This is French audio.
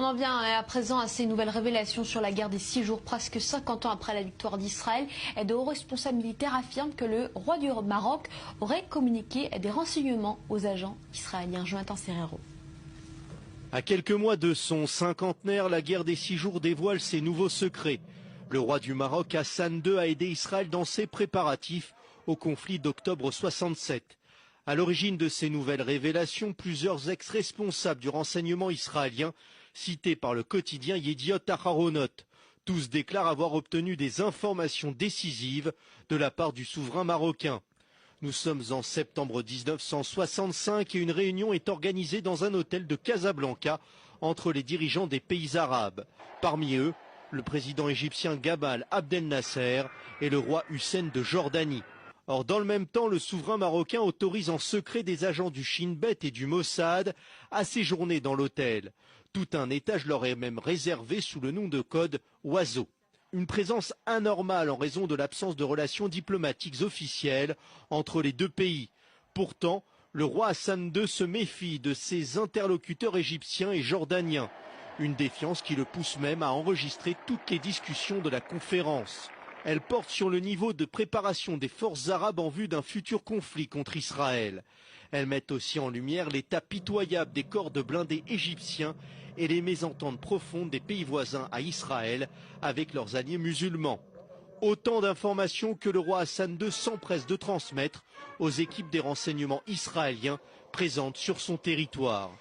en vient à présent à ces nouvelles révélations sur la guerre des 6 jours, presque 50 ans après la victoire d'Israël. De hauts responsables militaires affirment que le roi du Maroc aurait communiqué des renseignements aux agents israéliens. Jonathan Serrero. À quelques mois de son cinquantenaire, la guerre des 6 jours dévoile ses nouveaux secrets. Le roi du Maroc, Hassan II, a aidé Israël dans ses préparatifs au conflit d'octobre 67. À l'origine de ces nouvelles révélations, plusieurs ex-responsables du renseignement israélien, cités par le quotidien Yediot Aharonot, tous déclarent avoir obtenu des informations décisives de la part du souverain marocain. Nous sommes en septembre 1965 et une réunion est organisée dans un hôtel de Casablanca entre les dirigeants des pays arabes. Parmi eux, le président égyptien Gamal Abdel Nasser et le roi Hussein de Jordanie. Or, dans le même temps, le souverain marocain autorise en secret des agents du Shin Bet et du Mossad à séjourner dans l'hôtel. Tout un étage leur est même réservé sous le nom de code Oiseau. Une présence anormale en raison de l'absence de relations diplomatiques officielles entre les deux pays. Pourtant, le roi Hassan II se méfie de ses interlocuteurs égyptiens et jordaniens. Une défiance qui le pousse même à enregistrer toutes les discussions de la conférence. Elle porte sur le niveau de préparation des forces arabes en vue d'un futur conflit contre Israël. Elle met aussi en lumière l'état pitoyable des corps de blindés égyptiens et les mésententes profondes des pays voisins à Israël avec leurs alliés musulmans. Autant d'informations que le roi Hassan II s'empresse de transmettre aux équipes des renseignements israéliens présentes sur son territoire.